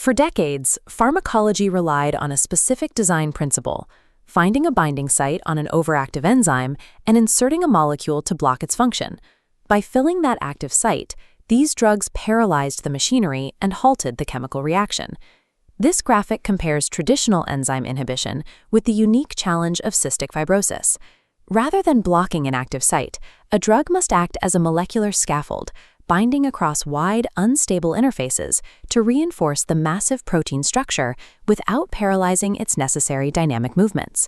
For decades, pharmacology relied on a specific design principle: finding a binding site on an overactive enzyme and inserting a molecule to block its function. By filling that active site, these drugs paralyzed the machinery and halted the chemical reaction. This graphic compares traditional enzyme inhibition with the unique challenge of cystic fibrosis. Rather than blocking an active site, a drug must act as a molecular scaffold, binding across wide, unstable interfaces to reinforce the massive protein structure without paralyzing its necessary dynamic movements.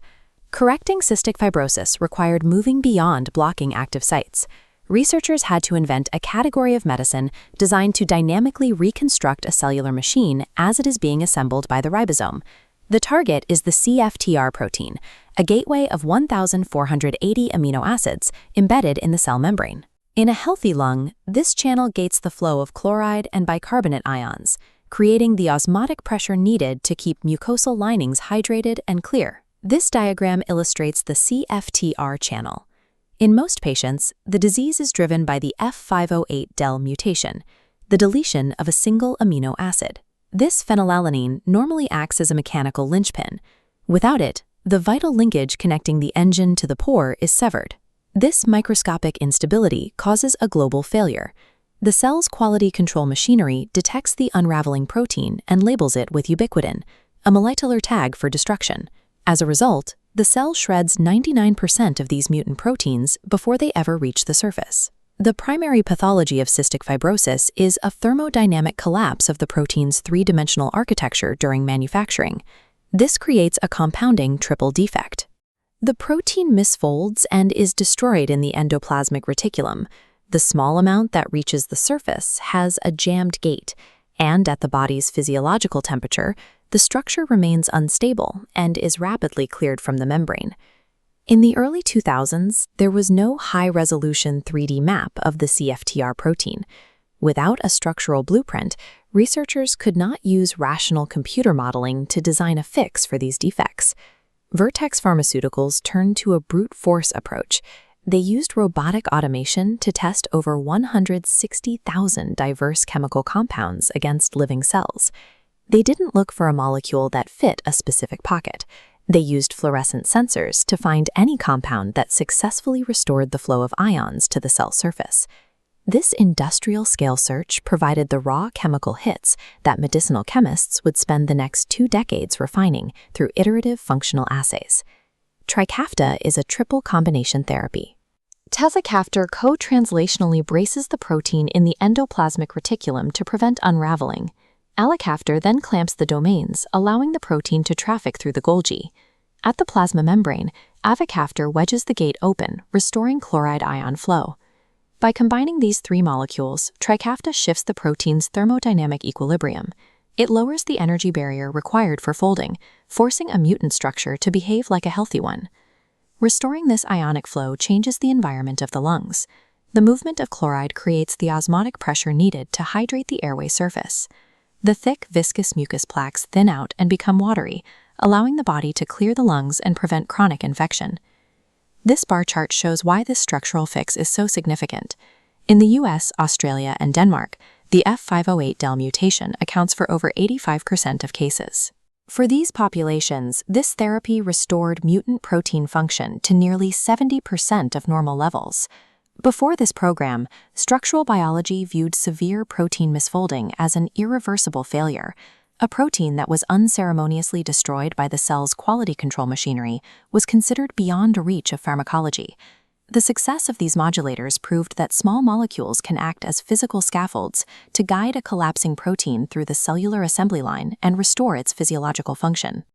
Correcting cystic fibrosis required moving beyond blocking active sites. Researchers had to invent a category of medicine designed to dynamically reconstruct a cellular machine as it is being assembled by the ribosome. The target is the CFTR protein, a gateway of 1,480 amino acids embedded in the cell membrane. In a healthy lung, this channel gates the flow of chloride and bicarbonate ions, creating the osmotic pressure needed to keep mucosal linings hydrated and clear. This diagram illustrates the CFTR channel. In most patients, the disease is driven by the F508del mutation, the deletion of a single amino acid. This phenylalanine normally acts as a mechanical linchpin. Without it, the vital linkage connecting the engine to the pore is severed. This microscopic instability causes a global failure. The cell's quality control machinery detects the unraveling protein and labels it with ubiquitin, a molecular tag for destruction. As a result, the cell shreds 99% of these mutant proteins before they ever reach the surface. The primary pathology of cystic fibrosis is a thermodynamic collapse of the protein's three-dimensional architecture during manufacturing. This creates a compounding triple defect. The protein misfolds and is destroyed in the endoplasmic reticulum. The small amount that reaches the surface has a jammed gate, and at the body's physiological temperature, the structure remains unstable and is rapidly cleared from the membrane. In the early 2000s, there was no high-resolution 3D map of the CFTR protein. Without a structural blueprint, researchers could not use rational computer modeling to design a fix for these defects. Vertex Pharmaceuticals turned to a brute force approach. They used robotic automation to test over 160,000 diverse chemical compounds against living cells. They didn't look for a molecule that fit a specific pocket. They used fluorescent sensors to find any compound that successfully restored the flow of ions to the cell surface. This industrial-scale search provided the raw chemical hits that medicinal chemists would spend the next 2 decades refining through iterative functional assays. Trikafta is a triple combination therapy. Tezacaftor co-translationally braces the protein in the endoplasmic reticulum to prevent unraveling. Alicaftor then clamps the domains, allowing the protein to traffic through the Golgi. At the plasma membrane, avacaftor wedges the gate open, restoring chloride ion flow. By combining these 3 molecules, Trikafta shifts the protein's thermodynamic equilibrium. It lowers the energy barrier required for folding, forcing a mutant structure to behave like a healthy one. Restoring this ionic flow changes the environment of the lungs. The movement of chloride creates the osmotic pressure needed to hydrate the airway surface. The thick, viscous mucus plaques thin out and become watery, allowing the body to clear the lungs and prevent chronic infection. This bar chart shows why this structural fix is so significant. In the US, Australia, and Denmark, the F508del mutation accounts for over 85% of cases. For these populations, this therapy restored mutant protein function to nearly 70% of normal levels. Before this program, structural biology viewed severe protein misfolding as an irreversible failure. A protein that was unceremoniously destroyed by the cell's quality control machinery was considered beyond reach of pharmacology. The success of these modulators proved that small molecules can act as physical scaffolds to guide a collapsing protein through the cellular assembly line and restore its physiological function.